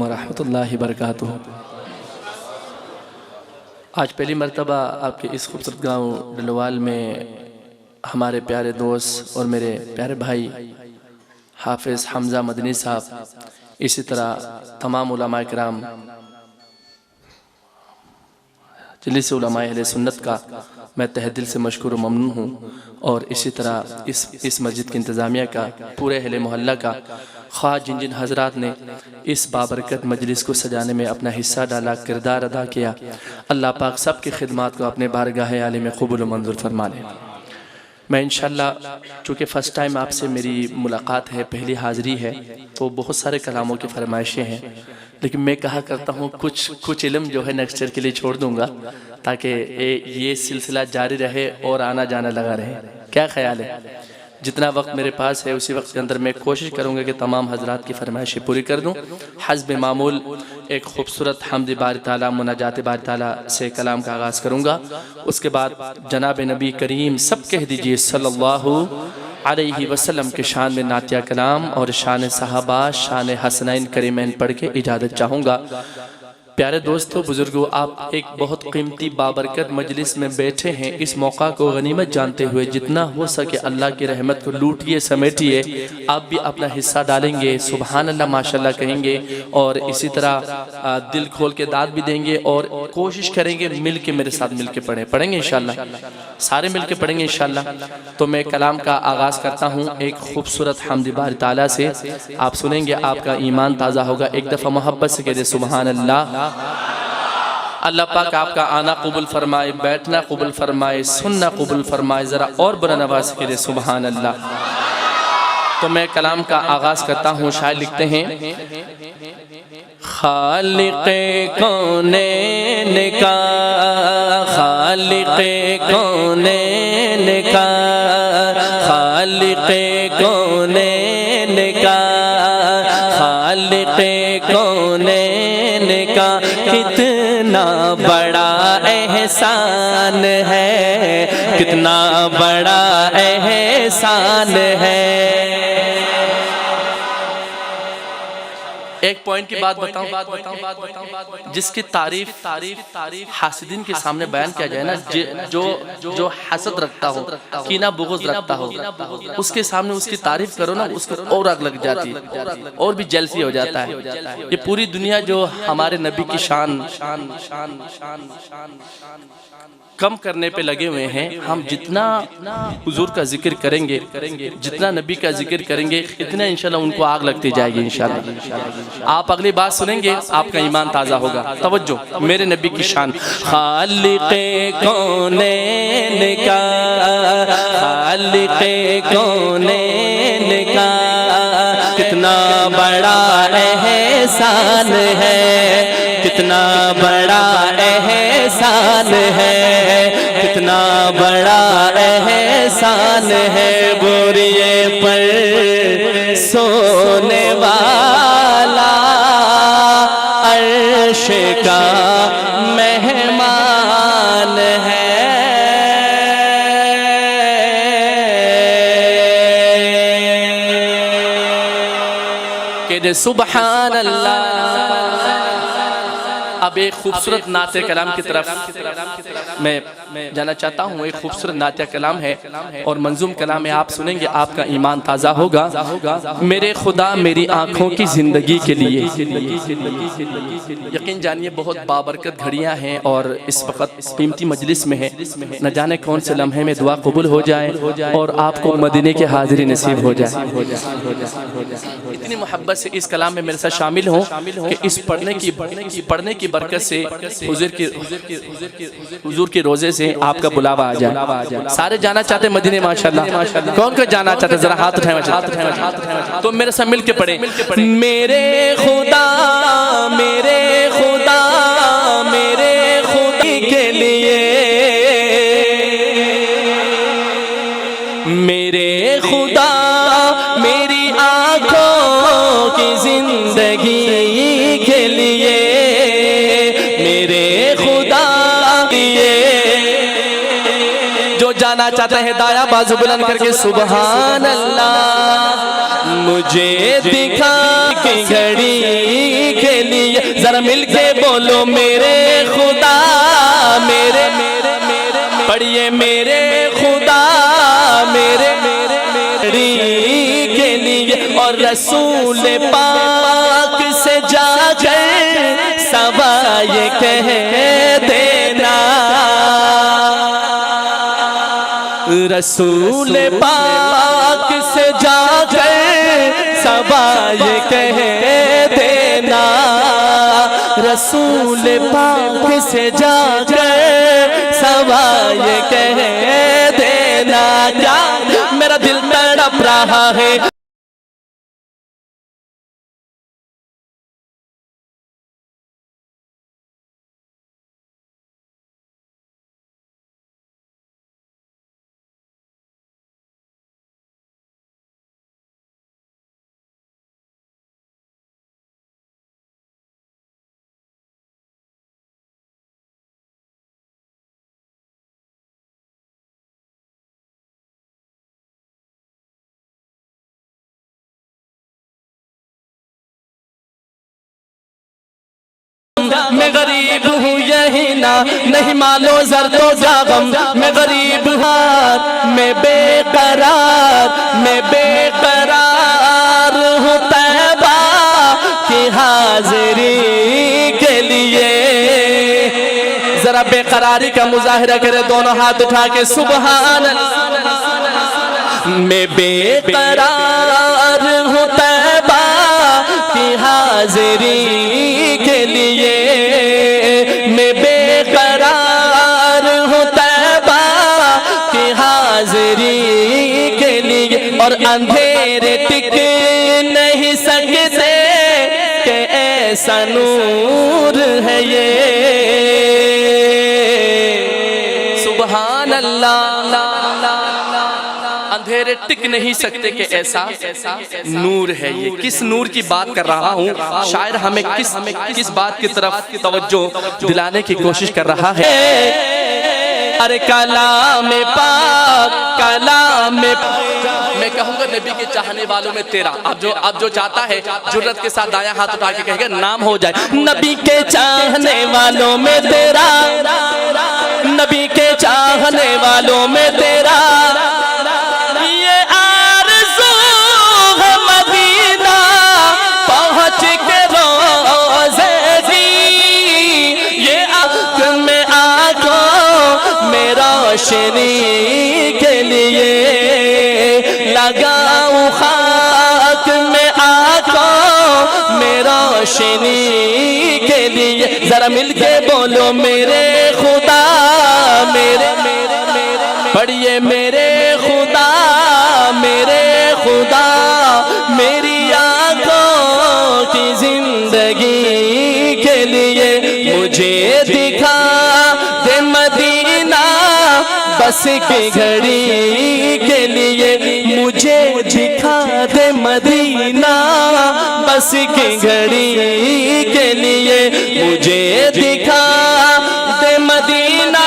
ورحمۃ اللہ وبرکاتہ۔ آج پہلی مرتبہ آپ کے اس خوبصورت گاؤں ڈلوال میں ہمارے پیارے دوست اور میرے پیارے بھائی حافظ حمزہ مدنی صاحب، اسی طرح تمام علماء کرام، جلیس علماء اہل سنت کا میں تہ دل سے مشکور و ممنون ہوں، اور اسی طرح اس مسجد کی انتظامیہ کا، پورے اہل محلہ کا، خواہ جن جن حضرات نے اس بابرکت مجلس کو سجانے میں اپنا حصہ ڈالا، کردار ادا کیا، اللہ پاک سب کی خدمات کو اپنے بارگاہ عالی میں قبول و منظور فرما لے۔ میں انشاءاللہ چونکہ فرسٹ ٹائم آپ سے میری ملاقات ہے، پہلی حاضری ہے، تو بہت سارے کلاموں کی فرمائشیں ہیں، لیکن میں کہا کرتا ہوں کچھ علم جو ہے نیکسٹ ایئر کے لیے چھوڑ دوں گا تاکہ یہ سلسلہ جاری رہے اور آنا جانا لگا رہے۔ کیا خیال ہے؟ جتنا وقت میرے پاس ہے اسی وقت کے اندر میں کوشش کروں گا کہ تمام حضرات کی فرمائشیں پوری کر دوں۔ حسب معمول ایک خوبصورت حمد باری تعالیٰ، مناجات باری تعالیٰ سے کلام کا آغاز کروں گا، اس کے بعد جناب نبی کریم سب کہہ دیجئے صلی اللہ علیہ وسلم کے شان میں نعتیہ کلام اور شان صحابہ، شان حسنین کریمین پڑھ کے اجازت چاہوں گا۔ پیارے دوستو، بزرگو، آپ ایک بہت قیمتی بابرکت مجلس میں بیٹھے ہیں، اس موقع کو غنیمت جانتے ہوئے جتنا ہو سکے اللہ کی رحمت کو لوٹیے، سمیٹیے، آپ بھی اپنا حصہ ڈالیں گے، سبحان اللہ ماشاءاللہ کہیں گے، اور اسی طرح دل کھول کے داد بھی دیں گے، اور کوشش کریں گے مل کے میرے ساتھ مل کے پڑھیں گے انشاءاللہ، سارے مل کے پڑھیں گے انشاءاللہ۔ تو میں کلام کا آغاز کرتا ہوں ایک خوبصورت حمد باری تعالیٰ سے، آپ سنیں گے، آپ کا ایمان تازہ ہوگا۔ ایک دفعہ محبت سے کہہ دے سبحان اللہ۔ اللہ پاک آپ کا آنا قبول فرمائے، بیٹھنا قبول فرمائے، سننا قبول فرمائے، ذرا اور بلند آواز سے کہہ دے سبحان اللہ۔ تو میں کلام کا آغاز کرتا ہوں، شاعر لکھتے ہیں، خالق کونین کا، خالق کونین کا، خالق کونین کا، خالق کونین کا کتنا بڑا احسان ہے، کتنا بڑا احسان ہے۔ ایک پوائنٹ کی بات بتاؤں، جس کی تعریف حاسدین کے سامنے بیان کیا جائے نا، جو حسد رکھتا ہو، کینہ بغض رکھتا ہو، اس کے سامنے اس کی تعریف کرو نا، اس کو اور آگ لگ جاتی ہے اور بھی جلسی ہو جاتا ہے۔ یہ پوری دنیا جو ہمارے نبی کی شان کم کرنے پہ لگے ہوئے ہیں، ہم جتنا حضور کا ذکر کریں گے، جتنا نبی کا ذکر کریں گے، اتنا انشاءاللہ ان کو آگ لگتی جائے گی انشاءاللہ۔ آپ اگلی بات سنیں گے، آپ کا ایمان تازہ ہوگا۔ توجہ، میرے نبی کی شان، خالق کونین کا، خالق کونین کا کتنا بڑا احسان ہے، کتنا بڑا احسان ہے، کتنا بڑا احسان ہے، بوریے پر سونے والا عرش کا مہمان ہے۔ کہ سبحان اللہ۔ اب ایک خوبصورت نعت کلام کی طرف میں جانا چاہتا ہوں۔ ایک خوبصورت نعت کلام ہے اور منظوم کلام ہے، آپ سنیں گے، آپ کا ایمان تازہ ہوگا۔ میرے خدا میری آنکھوں کی زندگی کے لیے، یقین جانیے بہت بابرکت گھڑیاں ہیں اور اس وقت قیمتی مجلس میں ہے، نہ جانے کون سے لمحے میں دعا قبول ہو جائے اور آپ کو مدینے کے حاضری نصیب ہو جائے۔ اتنی محبت سے اس کلام میں میرے ساتھ شامل ہوں کہ اس پڑھنے کی برکت سے حضور کے روزے سے آپ کا بلاوا آ جائے۔ سارے جانا چاہتے ہیں مدینے ماشاءاللہ، کون کو جانا چاہتے ہیں؟ ذرا ہاتھ اٹھائیں، تو میرے ساتھ مل کے پڑھیں، میرے خدا میرے خدا میرے خدا کے لیے، میرے خدا میری آنکھوں کی زندگی کے لیے، میرے خدا جو جانا چاہتا ہے دایا بازو بلند کر کے سبحان اللہ۔ مجھے دکھا کے گھڑی کے لیے ذرا مل کے بولو میرے خدا میرے پڑھیے میرے خدا میرے کے لیے اور رسول پاک سے جا کر سوا یہ کہہ دینا رسول پاک سے جا کر سوا یہ کہہ دینا رسول پاک سے جا کر سوا یہ کہہ دینا کیا میرا دل تڑپ رہا ہے میں غریب ہوں یہی نا نہیں مالو زرد و جاغم میں غریب ہار میں بے قرار ہوں طیبہ کی حاضری کے لیے ذرا بے قراری کا مظاہرہ کرے دونوں ہاتھ اٹھا کے سبحان اللہ میں بے قرار ہوں طیبہ کی حاضری کے لیے میں بے قرار ہوں طیبہ کی حاضری کے لیے اور اندھیرے ٹک نہیں سکتے کہ ایسا نور ہے یہ سبحان اللہ اندھیرے ٹک نہیں سکتے کہ ایسا نور ہے یہ کس نور کی بات کر رہا ہوں شاعر ہمیں کس بات کی طرف توجہ دلانے کی کوشش کر رہا ہے ارے کلام پاک میں کہوں گا نبی کے چاہنے والوں میں تیرا اب جو چاہتا ہے جرت کے ساتھ دایاں ہاتھ اٹھا کے کہے گا نام ہو جائے نبی کے چاہنے والوں میں تیرا نبی کے چاہنے والوں میں تیرا روشنی کے لیے لگاؤں خاک میں آنکھوں میں روشنی کے لیے ذرا مل کے بولو میرے خدا میرے پڑھیے میرے خدا میری آنکھوں کی زندگی کے لیے مجھے دکھا دے مدینہ بس کی گھڑی کے لیے مجھے دکھا دے مدینہ بس کی گھڑی کے لیے مجھے دکھا دے مدینہ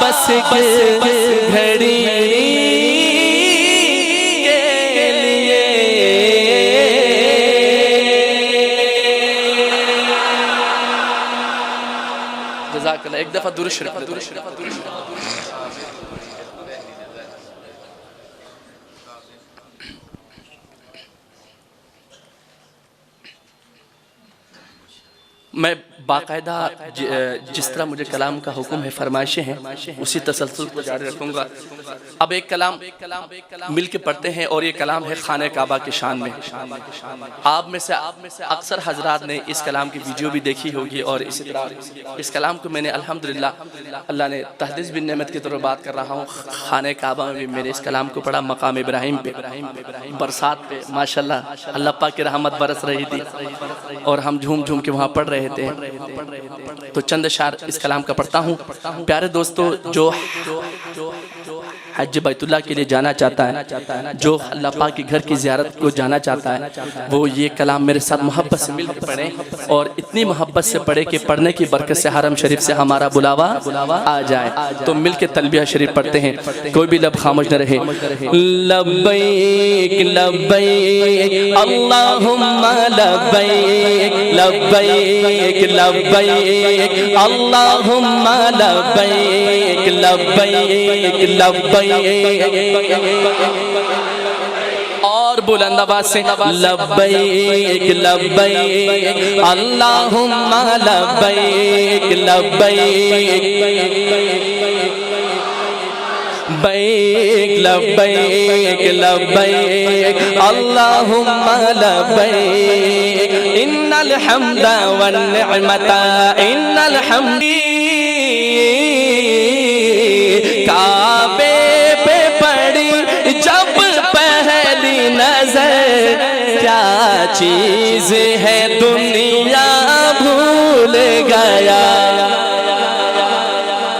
بس کی گھڑی ایک دفعہ درود شریف میں باقاعدہ جس طرح مجھے کلام کا حکم ہے فرمائشیں ہیں اسی تسلسل کو جاری رکھوں گا اب ایک کلام مل کے پڑھتے ہیں اور یہ کلام ہے خانہ کعبہ کی شان میں آپ میں سے اکثر حضرات نے اس کلام کی ویڈیو بھی دیکھی ہوگی اور اسی طرح اس کلام کو میں نے الحمدللہ اللہ نے تحدیث بن نعمت کی طرف بات کر رہا ہوں خانہ کعبہ میں بھی میں نے اس کلام کو پڑھا مقام ابراہیم پہ برسات پہ ماشاءاللہ اللہ پاک کی رحمت برس رہی تھی اور ہم جھوم جھوم کے وہاں پڑھ رہے تھے تو چند اشعار اس کلام کا پڑھتا ہوں پیارے دوستو جو حج بیت اللہ کے لیے جانا چاہتا ہے، جو اللہ پاک کے گھر کی زیارت کو جانا چاہتا ہے، وہ یہ کلام میرے ساتھ محبت سے مل کے پڑھے، اور اتنی محبت سے پڑھے کہ پڑھنے کی برکت سے حرم شریف سے ہمارا بلاوا آ جائے۔ تو مل کے تلبیہ شریف پڑھتے ہیں، کوئی بھی لب خاموش نہ رہے۔ لبیک لبیک اللہم لبیک لبیک لبیک اللہم لبیک لبیک لبیک، اور بلند آواز سے لبیک لبیک اللہم لبیک لبیک بیک لبیک لبیک اللہم لبیک ان الحمد والنعمت ان الحمد۔ کعبے پہ پڑی جب پہلی نظر، کیا چیز ہے دنیا بھول گیا،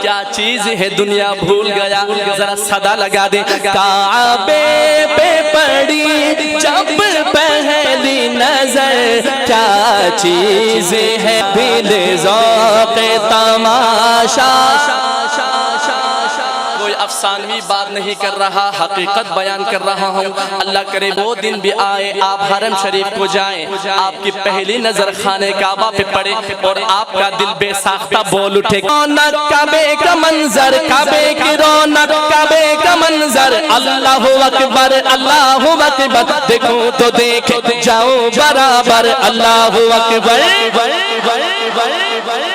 کیا چیز ہے دنیا بھول گیا، ذرا صدا لگا دیں۔ کعبے پہ پڑی جب پہلی نظر، کیا چیز ہے دل ذوق تماشا۔ کوئی افسانوی بات نہیں کر رہا، حقیقت بیان کر رہا ہوں۔ اللہ کرے وہ دن بھی آئے، آپ حرم شریف کو جائیں، آپ کی پہلی نظر خانے کعبہ پہ پڑے اور آپ کا دل بے ساختہ بول اٹھے۔ رونق کعبے کا منظر، کعبے کی رونق کعبے کا منظر، اللہ اکبر اللہ اکبر، دیکھوں تو دیکھ جاؤں برابر، اللہ اکبر۔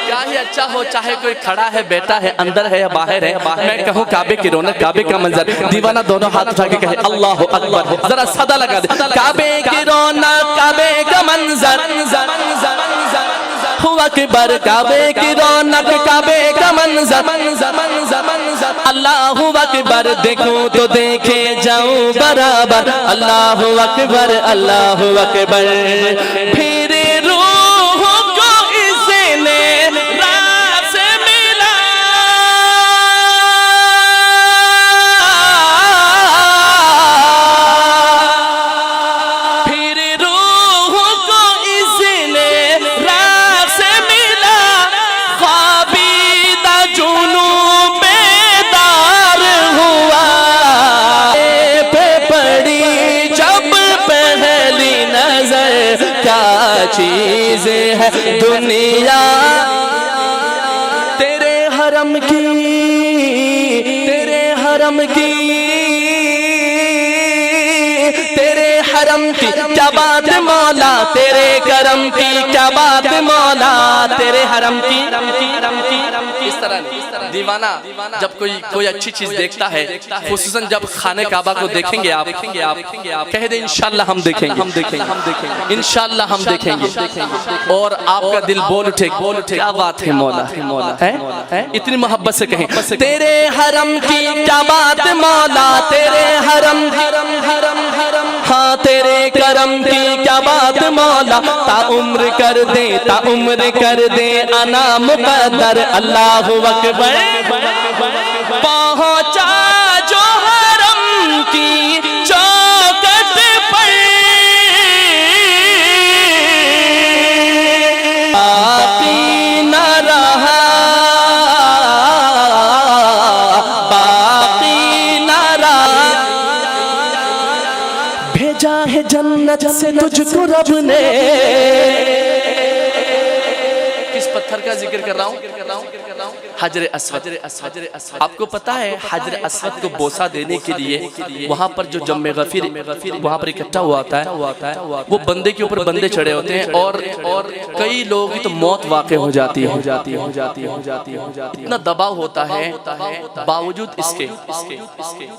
کیا ہی اچھا ہو، چاہے کوئی کھڑا ہے بیٹا ہے اندر ہے یا باہر ہے، میں کہوں کعبے کی رونق کعبے کا منظر، دیوانہ دونوں ہاتھ اٹھا کے کہے اللہ اکبر، ذرا صدا لگا دے۔ کعبے کی رونق کعبے کا منظر اکبر، کعبے کی رونق کعبے کا منظر اللہ اکبر، دیکھوں تو دیکھے جاؤں برابر، اللہ اکبر اللہ اکبر۔ پھر روح کو اس نے راہ سے ملا، پھر روح کو اس نے راہ سے ملا، خوابیدہ جنوں بیدار ہوا، پہ پڑی جب پہلی نظر، کیا چیز ہے دنیا تیرے حرم کی، تیرے حرم کی، تیرے حرم کی کیا بات مولا، تیرے کرم کی کیا بات مولا، تیرے حرم کی۔ اس طرح دیوانہ جب کوئی اچھی چیز دیکھتا ہے، خصوصاً جب خانہ کعبہ کو دیکھیں گے آپ کہہ دیں انشاءاللہ ہم دیکھیں گے، انشاءاللہ ہم دیکھیں گے، اور آپ کا دل بول اٹھے کیا بات ہے مولا، اتنی محبت سے کہیں تیرے حرم کی کیا بات مولا، تیرے حرم ہاں تیرے کرم کی کیا بات مولا، تا عمر کر دے تا عمر کر دے انا مقدر، اللہ اکبر۔ پہنچا جو حرم کی چوکٹ پر، باقی نہ رہا باقی نہ رہا، بھیجا ہے جنت سے تجھ کو رب نے۔ کس پتھر کا ذکر کر رہا ہوں؟ حجر اسود۔ آپ کو پتا ہے حجر اسود کو بوسہ دینے کے لیے وہاں پر جو جمع غفیر وہاں پر اکٹھا ہوا ہوتا ہے، وہ بندے کے اوپر بندے چڑھے ہوتے ہیں، اور کئی لوگوں کی تو موت واقع ہو جاتی ہے، اتنا دباؤ ہوتا ہے، باوجود اس کے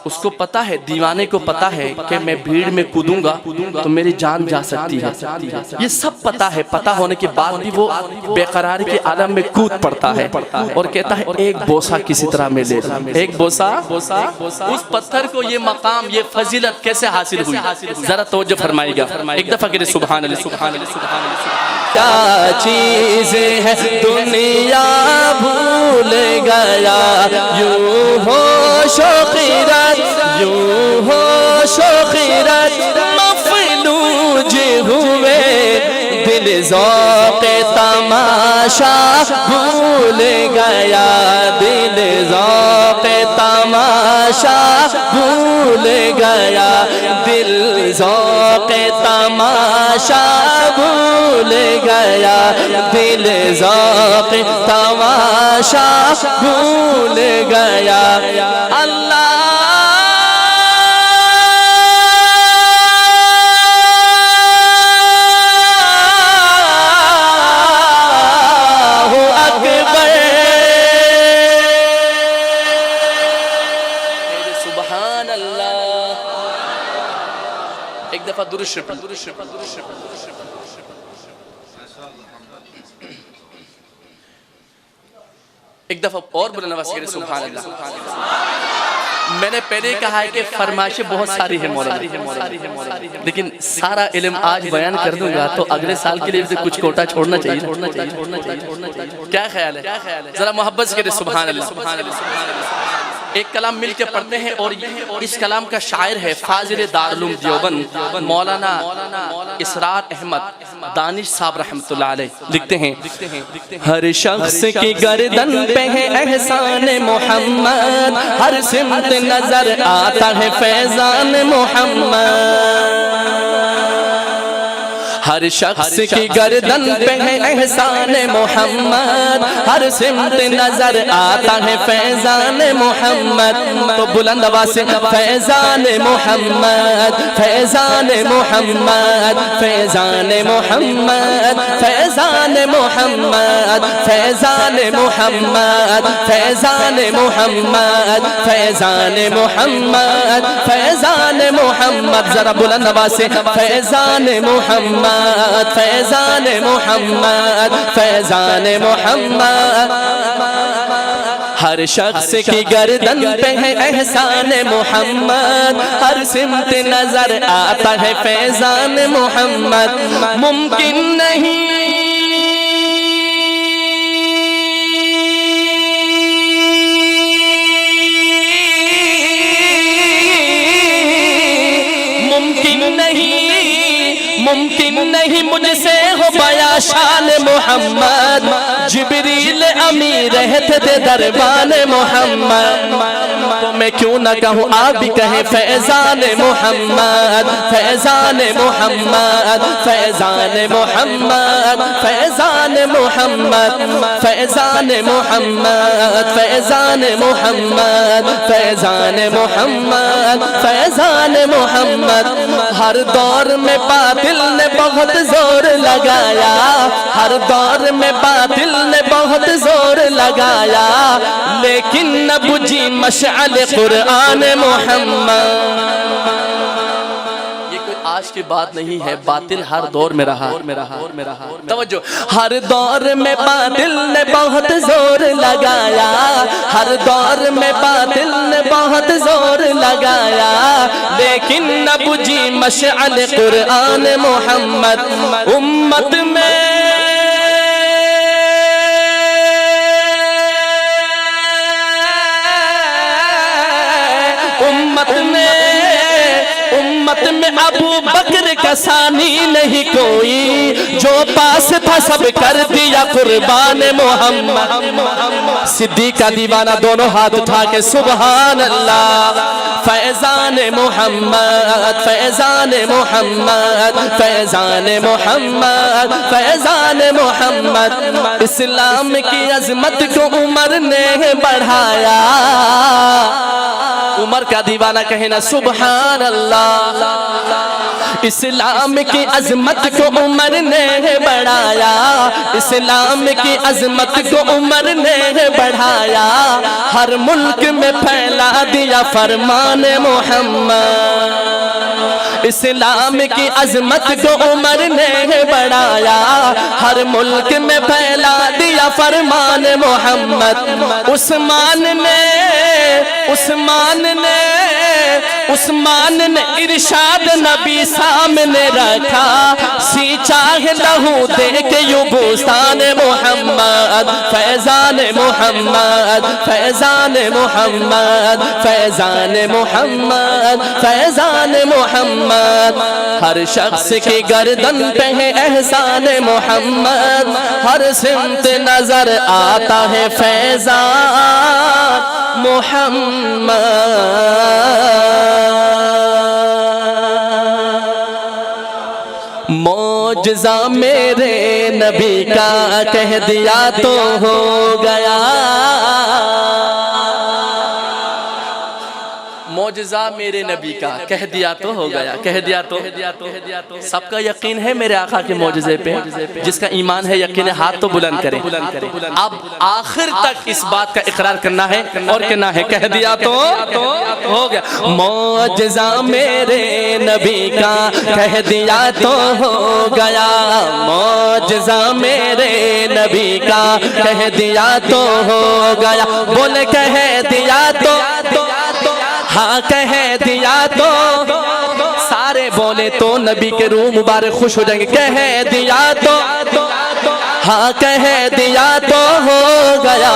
اس کو پتا ہے، دیوانے کو پتا ہے کہ میں بھیڑ میں کودوں گا تو میری جان جا سکتی ہے، یہ سب پتا ہے، پتا ہونے کے بعد بھی وہ بے قراری کے عالم میں کود پڑتا ہے اور کہتا ہے ایک بوسہ کسی طرح میں لے، ایک بوسہ۔ اس پتھر کو یہ مقام یہ فضیلت کیسے حاصل ہوئی، ذرا توجہ فرمائیے گا، ایک دفعہ کہ سبحان اللہ سبحان اللہ سبحان اللہ۔ کیا چیز ہے دنیا بھول گیا، یوں ہوش و خیرت یوں ہوش و خیرت مفلوج ہوئے، دل ذوق تماشا بھول گیا، دل ذوق تماشا بھول گیا، دل ذوق تماشا بھول گیا، دل ذوق تماشا بھول گیا۔ اللہ درود شریف ایک دفعہ اور بلند آواز سے سبحان اللہ۔ میں نے پہلے کہا ہے کہ فرمائشیں بہت ساری ہیں مولانا، لیکن سارا علم آج بیان کر دوں گا تو اگلے سال کے لیے کچھ کوٹا چھوڑنا چاہیے۔ کیا خیال ہے؟ ذرا محبت سے سبحان اللہ۔ ایک کلام مل کے پڑھتے ہیں، اور اس کلام کا شاعر ہے فاضل دارالعلوم دیوبند مولانا اسرار احمد دانش صاحب رحمۃ اللہ علیہ۔ لکھتے ہیں ہر شخص کی گردن پہ ہے احسان محمد، ہر سمت نظر آتا ہے فیضان محمد، ہر شخص کی گردن پہ ہے احسان محمد، ہر سمت نظر آتا ہے فیضان محمد۔ تو بلند آواز سے فیضان محمد، فیضان محمد، فیضان محمد، فیضان محمد، فیضان محمد، فیضان محمد، فیضان محمد، فیضان محمد۔ ذرا بلند آواز سے فیضان محمد، فیضان محمد، فیضان محمد۔ ہر شخص کی گردن پہ ہے احسان محمد، ہر سمت نظر آتا ہے فیضان محمد۔ ممکن نہیں ممکن نہیں مجھ سے ہو بیاں شان محمد، جبریل امیر رہتے تھے دربان محمد، تو میں کیوں نہ کہوں آپ بھی کہیں فیضان محمد، فیضان محمد، فیضان محمد، فیضان محمد، فیضان محمد، فیضان محمد، فیضان محمد، فیضان محمد۔ ہر دور میں باطل نے بہت زور لگایا، ہر دور میں باطل نے بہت زور لگایا، لیکن نہ بجھی مشعل قرآن محمد۔ یہ کوئی آج کی بات نہیں ہے، باطل ہر دور میں رہا۔ توجہ، ہر دور میں باطل نے بہت زور لگایا، ہر دور میں باطل نے بہت زور لگایا، لیکن نہ بجھی مشعل قرآن محمد۔ امت میں امت میں ابو بکر کا ثانی نہیں کوئی، جو پاس تھا سب کر دیا قربان محمد۔ صدیق کا دیوانہ دونوں ہاتھ اٹھا کے سبحان اللہ۔ فیضان محمد، فیضان محمد، فیضان محمد، فیضان محمد۔ اسلام کی عظمت کو عمر نے بڑھایا، عمر کا دیوانہ کہنا سبحان اللہ۔ اسلام کی عظمت کو عمر نے بڑھایا، اسلام کی عظمت کو عمر نے بڑھایا، ہر ملک میں پھیلا دیا فرمان محمد۔ اسلام کی عظمت کو عمر نے بڑھایا، ہر ملک میں پھیلا دیا فرمان محمد۔ عثمان نے عثمان نے ارشاد نبی سامنے رکھا، سینچا ہے لہو دیکھ یوں بوستان محمد، فیضان محمد، فیضان محمد، فیضان محمد، فیضان محمد۔ ہر شخص کی گردن پہ ہے احسان محمد، ہر سمت نظر آتا ہے فیضان محمد۔ معجزہ میرے نبی کا کہہ دیا تو ہو گیا، معجزہ میرے نبی کا کہہ دیا تو ہو گیا، کہہ دیا تو سب کا یقین ہے میرے آقا کے معجزے پہ، جس کا ایمان ہے یقین ہے ہاتھ تو بلند کرے۔ اب آخر تک اس بات کا اقرار کرنا ہے اور کہنا ہے کہہ دیا تو ہو گیا۔ معجزہ میرے نبی کا کہہ دیا تو ہو گیا، معجزہ میرے نبی کا کہہ دیا تو ہو گیا، بولے کہہ دیا تو ہاں کہہ دیا تو، سارے بولے تو نبی کے روح مبارک خوش ہو جائیں گے۔ کہہ دیا تو ہاں کہہ دیا تو ہو گیا،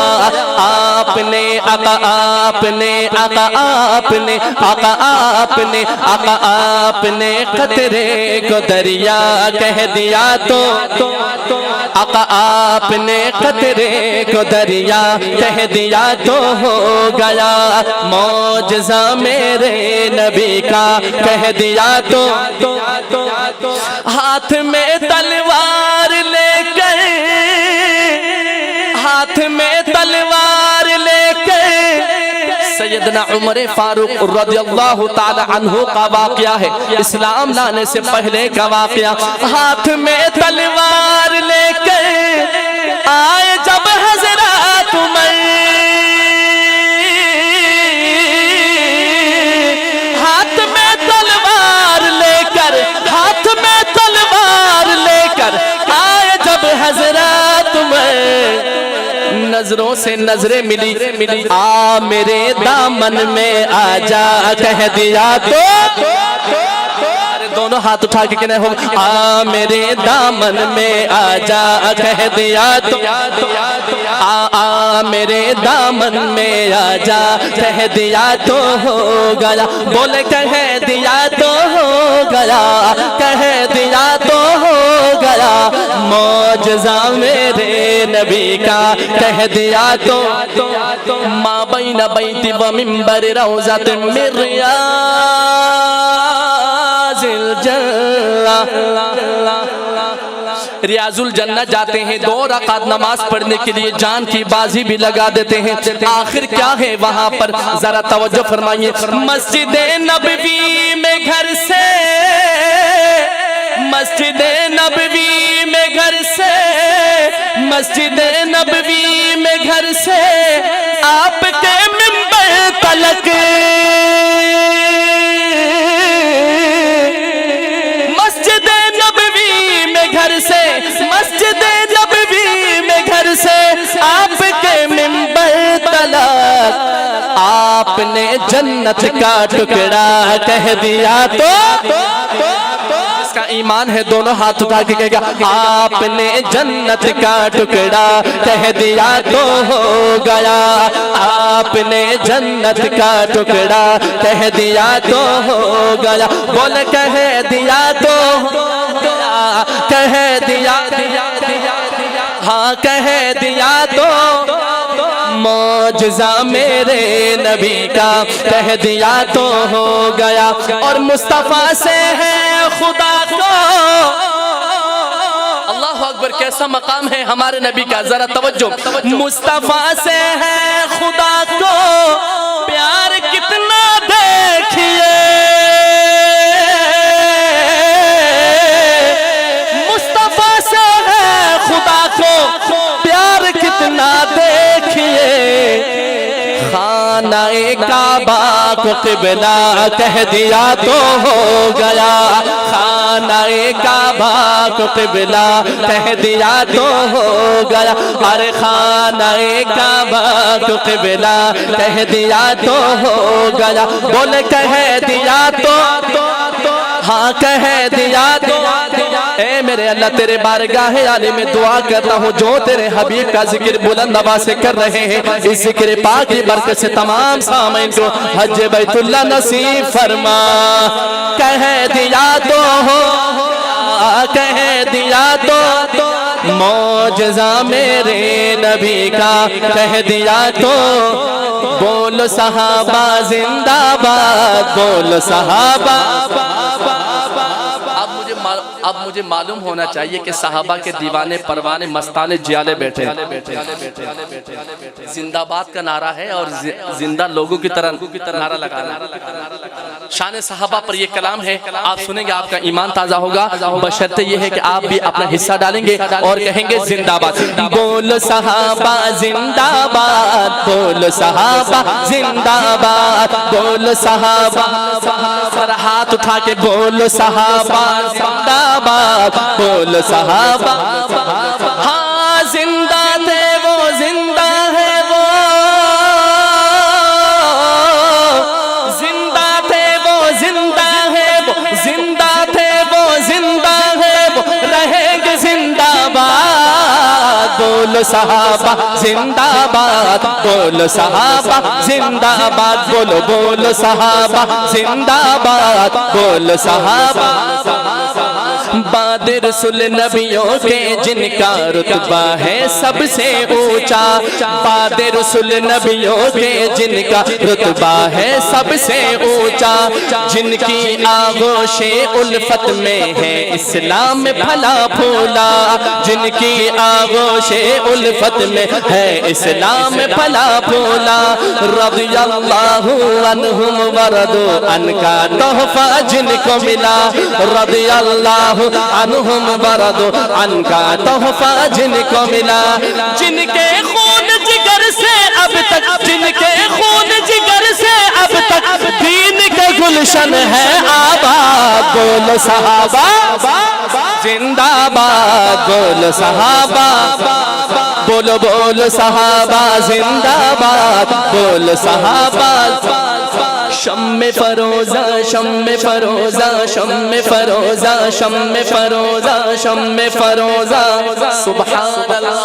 آپ نے آقا آپ نے آقا آپ نے آقا آپ نے آقا آپ نے قطرے کو دریا کہہ دیا تو، آقا آپ نے قطرے کو دریا کہہ دیا تو ہو گیا، معجزہ میرے نبی کا کہہ دیا تو، ہاتھ میں تلوار لے کر، ہاتھ میں تلوار لے کر سیدنا عمر فاروق رضی اللہ تعالی عنہ کا واقعہ ہے، اسلام لانے سے پہلے کا واقعہ۔ ہاتھ میں تلوار لے کر آئے جب حضرات عمر، ہاتھ میں تلوار لے کر، ہاتھ میں تلوار لے کر آئے جب حضرات عمر، نظروں سے نظریں ملی، آ میرے دامن میں آ جا کہہ دیا تو، دونوں ہاتھ اٹھا کے کہنے ہو، آ میرے دامن میں آ جا کہہ دیا تو، آ میرے دامن میں آ جا کہہ دیا تو ہو گیا، بولے کہہ دیا تو ہو گیا، کہہ دیا تو ہو گیا، معجزہ میرے نبی کا کہہ دیا تو، ما بین بیت و منبر روضۃ من ریاض الجنہ، ریاض الجنہ جاتے ہیں، 2 رکعت نماز پڑھنے کے لیے جان کی بازی بھی لگا دیتے ہیں، آخر کیا ہے وہاں پر ذرا توجہ فرمائیے۔ مسجد نبوی میں گھر سے، مسجد نبوی میں گھر سے، مسجد نبوی میں گھر سے آپ کے منبر تلک، مسجد نبوی میں گھر سے، مسجد نبوی میں گھر سے آپ کے منبر تلک، آپ نے جنت کا ٹکڑا کہہ دیا تو، اس کا ایمان ہے دونوں ہاتھ اٹھا کے کہے گا، آپ نے جنت کا ٹکڑا کہہ دیا تو ہو گیا، آپ نے جنت کا ٹکڑا کہہ دیا تو ہو گیا، بول کہہ دیا تو ہو گیا، کہہ دیا ہاں کہہ دیا تو، معجزہ میرے نبی کا کہہ دیا تو ہو گیا، اور مصطفیٰ سے ہے خدا کو، اللہ اکبر کیسا مقام ہے ہمارے نبی کا، ذرا توجہ، مصطفیٰ سے ہے خدا کو پیار کتنا دیکھیے، مصطفیٰ سے ہے خدا کو پیار کتنا دیکھیے، خانہ کعبہ کو قبلہ کہہ دیا تو ہو گیا، خانہ کعبہ کو قبلہ کہہ دیا تو ہو گیا، ارے خانہ کعبہ کو قبلہ کہہ دیا تو ہو گیا، بولے کہہ دیا تو ہاں کہہ دیا تو، اے میرے اللہ تیرے بارگاہ عالی میں دعا کرتا ہوں جو تیرے حبیب کا ذکر بلند آواز سے کر رہے ہیں، اس ذکر پاک کی برکت سے تمام سامعین کو حج بیت اللہ نصیب فرما، کہہ دیا تو ہو، کہہ دیا تو معجزہ میرے نبی کا کہہ دیا تو، بول صحابہ زندہ باد، بول صحابہ۔ اب مجھے معلوم ہونا چاہیے کہ صحابہ کے دیوانے پروانے مستانے جیالے بیٹھے زندہ باد کا نعرہ ہے اور زندہ لوگوں کی طرح نعرہ لگانا۔ شان صحابہ پر یہ کلام ہے، آپ سنیں گے آپ کا ایمان تازہ ہوگا، بشرط یہ ہے کہ آپ بھی اپنا حصہ ڈالیں گے اور کہیں گے زندہ باد، بول صحابہ زندہ باد، بول صحابہ زندہ باد، بول صحابہ، ہاتھ اٹھا کے بول صحابہ زندہ باد، بول صحابہ، ہاں زندہ تھے وہ زندہ ہے وہ، زندہ تھے وہ زندہ ہے وہ، زندہ تھے وہ زندہ ہے وہ، رہیں گے زندہ باد، بول صحابہ زندہ باد، بول صحابہ زندہ باد، بولو بول صحابہ زندہ باد، بول صحابہ۔ بعد رسول نبیوں کے جن کا رتبہ ہے سب سے اونچا، بعد رسول نبیوں کے جن کا رتبہ ہے سب سے اونچا، جن کی آغوش الفت میں ہے اسلام پھلا پھولا، جن کی آغوش الفت میں ہے اسلام پھلا پھولا، رضی اللہ عنہم ورضوا عنہ کا تحفہ جن کو ملا، رضی اللہ عنہم ورضوا عنہ کا تحفہ جن کو ملا، جن کے خون جگر سے اب تک، جن کے خون جگر سے اب تک دین کا گلشن ہے آباد، بول صحابہ زندہ باد، بول صحابہ، بولو بول صحابہ زندہ باد، بول صحابہ۔ شم فروزہ شم فروزہ شم فروزہ شم فروزہ شم فروزہ، سبحان اللہ،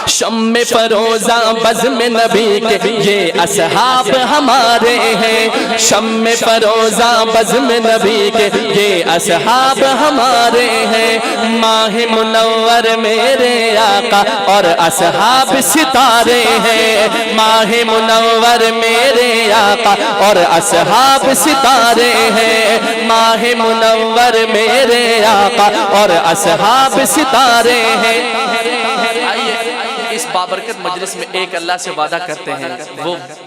شم فروزہ بزم نبی کے یہ اصحاب ہمارے ہیں، شم فروزہ بزم نبی کے یہ اصحاب ہمارے ہیں، ماہ منور میرے آقا اور اصحاب ستارے ہیں، ماہ منور میرے آقا اور اصحاب ستارے ہیں، ماہ منور میرے آقا اور اصحاب ستارے ہیں۔ اس بابرکت مجلس میں ایک اللہ سے وعدہ کرتے ہیں،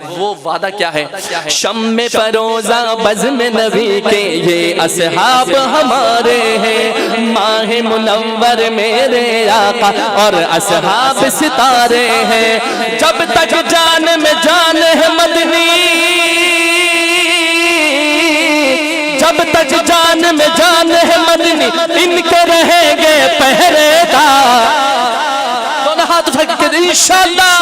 وہ وعدہ کیا ہے؟ شم فروزہ بزم نبی کے یہ اصحاب ہمارے ہیں، ماہ منور میرے آقا اور اصحاب ستارے ہیں، جب تک جان میں جان ہے مدنی، جب تک جان میں جان ہے مدنی، ان کے رہیں گے پہرے دار، ہاتھ اٹھا کے انشاءاللہ،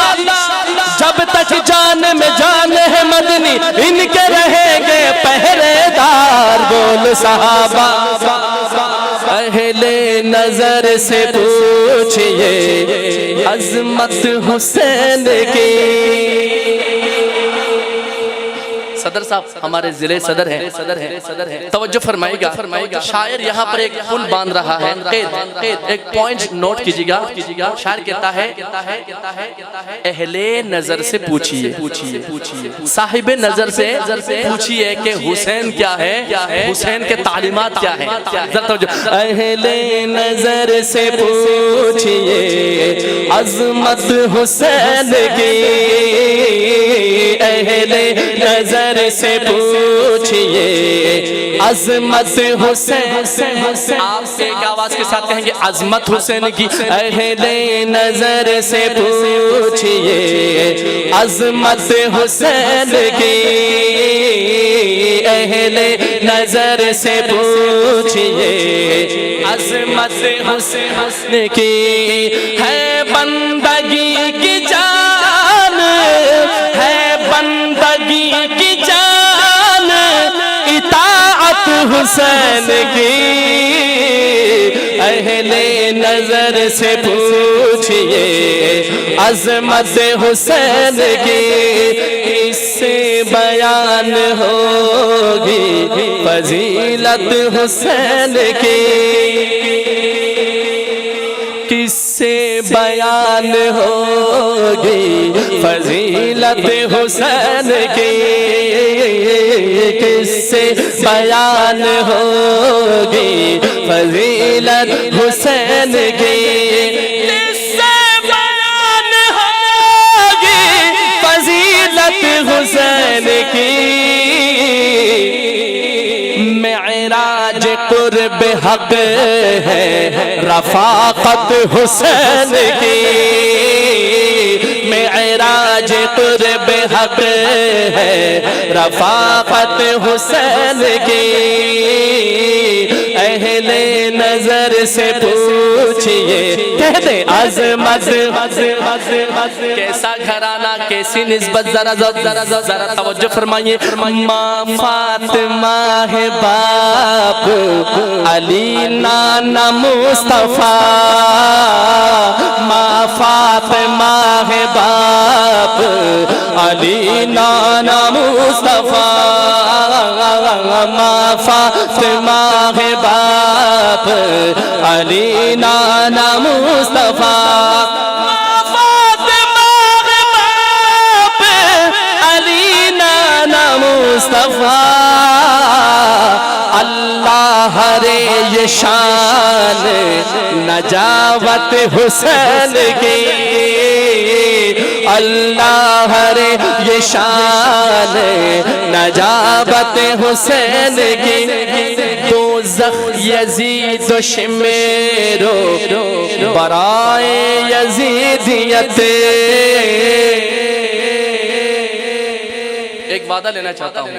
جب تک جان میں جان ہے مدنی، ان کے رہیں گے پہرے دار، بول صحابہ۔ اہل نظر سے پوچھئے عظمت حسین کی، صدر صاحب ہمارے ضلع صدر ہیں، توجہ فرمائے گا، شاعر یہاں پر ایک پل باندھ رہا ہے، ایک پوائنٹ نوٹ کیجیے گا، شاعر کہتا ہے اہل نظر سے پوچھئے، صاحب نظر سے پوچھئے کہ حسین کیا ہے، حسین کے تعلیمات کیا ہیں، اہل نظر سے پوچھئے عظمت حسین کی، اہل نظر سے پوچھئے عظمت حسین، آپ ایک آواز کے ساتھ کہیں گے عظمت حسین کی، اہل نظر سے پوچھئے عظمت حسین کی اہل نظر سے پوچھئے عظمت حسین کی ہے بندگی کی جان ہے بندگی کی جان اطاعت حسین کی اہل نظر سے پوچھئے عظمت حسین کی اس سے بیان ہوگی فضیلت حسین کی کس سے بیان ہوگی فضیلت حسین کی کس سے بیان ہوگی فضیلت حسین کی کس سے بیان ہوگی فضیلت حسین کی معراج قرب حق ہے رفاقت حسین کی معراج قرب حق ہے رفاقت حسین کی اہل نظر سے پوچھئے کہہ دے عظمت کیسا گھرانہ کیسی نسبت ذرا توجہ فرمائیے ماں فاطمہ ہے باپ علی نانا مصطفیٰ ماں فاطمہ ہے باپ علی نانا مصطفیٰ ماں فاطمہ ہے باپ علی نانا مصطفیٰ ماں فاطمہ ہے باپ علی نانا مصطفیٰ اللہ رے یہ شان نجاوت حسین کی اللہ رے یہ شان نجاوت حسین کی دوزخ یزید و شمیرو برائے یزیدیت ایک وعدہ لینا چاہتا ہوں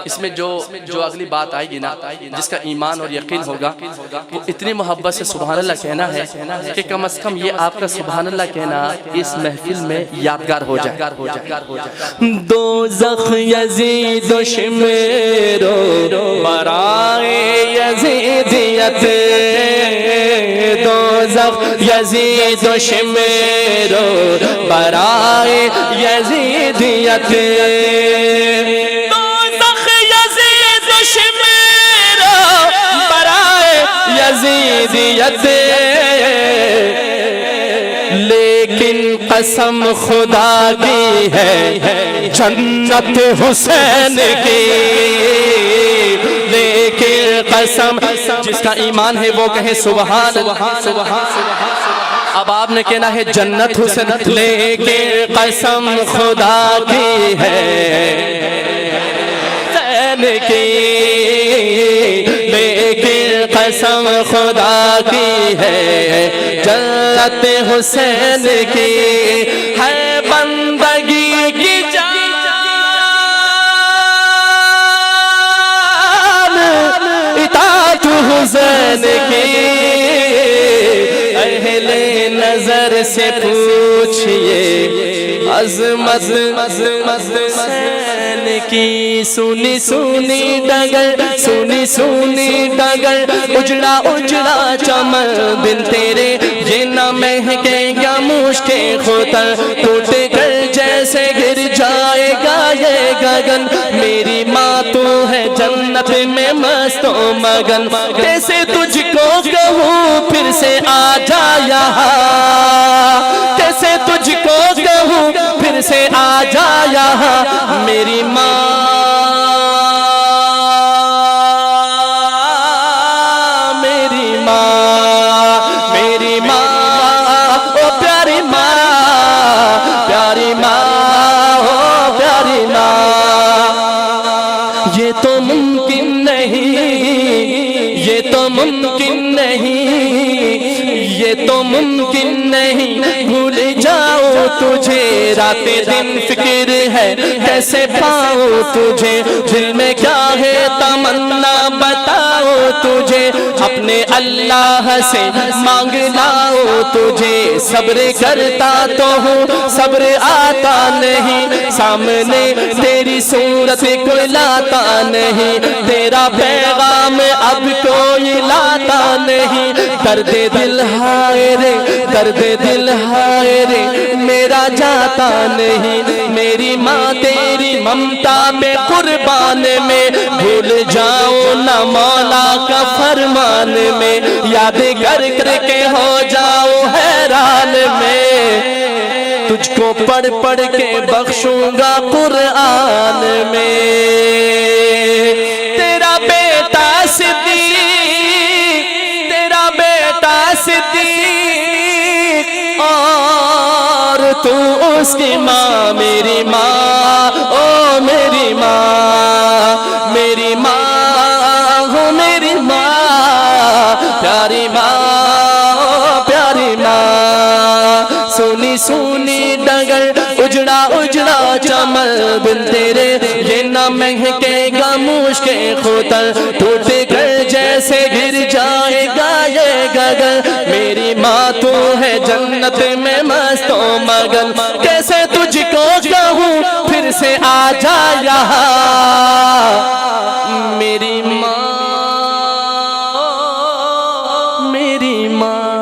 اس میں جو اگلی بات آئے گی نا جس کا ایمان اور یقین ہوگا وہ اتنی محبت سے سبحان اللہ کہنا ہے کہ کم از کم یہ آپ کا سبحان اللہ کہنا اس محفل میں یادگار ہو جائے دوزخ یزید و شمیرو برائے یزیدیت دوزخ یزید و شمیرو برائے یزیدیت دوزخ یزید و شمیرو برائے یزیدیت لیکن قسم خدا کی ہے جنت حسین کی لیکن قسم جس کا ایمان ہے وہ کہے سبحان اب آپ نے کہنا ہے جنت حسین لیکن قسم خدا کی ہے حسین کی لیکن قسم خدا کی ہے جنت حسین کی ہے بندگی کی جان اطاعت حسین کی اہل نظر سے پوچھئے عظمت حسین کی سنی سنی ڈگر اجڑا چمن بن تیرے یہ نہ مہکے گا مشکے خوتر ٹوٹ کر جیسے گر جائے گا یہ گگن میری ماں تو ہے جنت میں مست و مگن کیسے تجھ کو کہوں پھر سے آ جا یہاں کیسے تجھ کو کہوں پھر سے آ جا یہاں میری ماں او پیاری ماں ہو پیاری ماں یہ تو ممکن نہیں بھول جاؤ تجھے رات دن فکر ہے کیسے پاؤں تجھے دل میں کیا ہے تمنا بتاؤ تجھے اپنے اللہ سے مانگ لاؤ تجھے صبر کرتا تو ہوں صبر آتا نہیں سامنے تیری صورت کوئی لاتا نہیں تیرا پیغام اب کوئی لاتا نہیں درد دل ہائے رے درد دل ہائے رے میرا جاتا نہیں میری ماں تیری ممتا پہ قربان میں بھول جاؤں نہ مولا کا فرمان میں یاد کر کر کے ہو جاؤں حیران میں تجھ کو پڑھ پڑھ کے بخشوں گا قرآن میں تیرا بیٹا صدیق تیرا بیٹا صدیق اور تو اس کی ماں میری ماں او میری ماں میری ماں ہو میری ماں پیاری ماں پیاری ماں سونی سونی ڈگر اجڑا اجڑا چمن بن تیرے یہ نہ مہکے گا مشک خوتر ٹوٹ کر جیسے گر جائے گا یہ گگن میری ماں تو ہے جنت میں مست و مگن کیسے تجھ کو کہوں پھر سے آ جا یہاں میری ماں میری ماں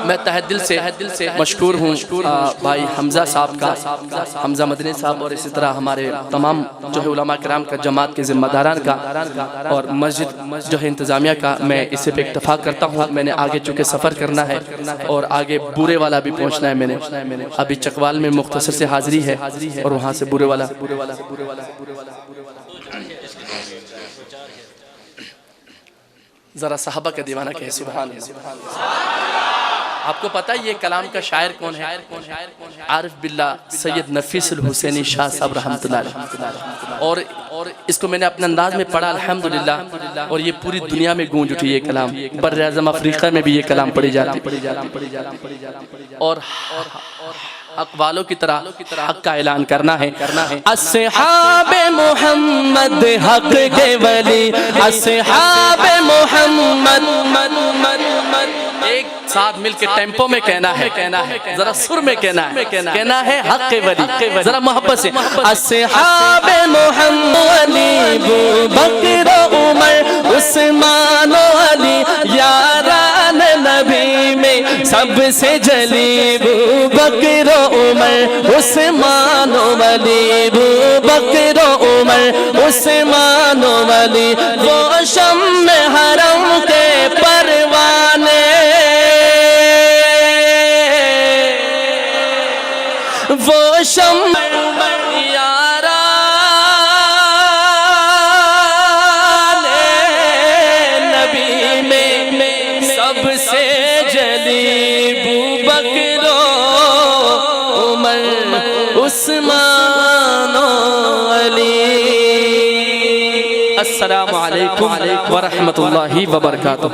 میں تہ دل سے مشکور ہوں بھائی حمزہ صاحب کا حمزہ مدنی صاحب اور اسی طرح ہمارے تمام جو ہے علماء کرام کا جماعت کے ذمہ داران کا اور مسجد جو ہے انتظامیہ کا میں اسے پہ اتفاق کرتا ہوں میں نے آگے چونکہ سفر کرنا ہے اور آگے بورے والا بھی پہنچنا ہے میں نے ابھی چکوال میں مختصر سے حاضری ہے اور وہاں سے بورے والا ذرا صحابہ کا دیوانہ کہے سبحان اللہ آپ کو پتا ہے یہ کلام کا شاعر کون ہے عارف باللہ سید نفیس الحسینی شاہ صاحب رحمت اللہ علیہ اور اس کو میں نے اپنے انداز میں پڑھا الحمدللہ اور یہ پوری دنیا میں گونج اٹھی یہ کلام بر اعظم افریقہ میں بھی یہ کلام پڑھی جاتی اور حق والوں کی طرح حق کا اعلان کرنا ہے اصحاب محمد حق کے ولی اصحاب محمد ایک ساتھ مل کے ٹیمپو میں کہنا ہے ذرا سر میں کہنا ہے حق کے ولی ذرا محبت سے اصحاب محمد ابو بکر و عمر عثمان و علی یاران نبی میں سب سے جلی ابو بکر و عمر عثمان و علی ابو بکر و عمر عثمان و علی وہ شمع حرم کے پروانے وہ شمع یاران نبی میں سب سے جلی ابو بکر و عمر عثمان و علی السلام علیکم ورحمۃ اللہ وبرکاتہ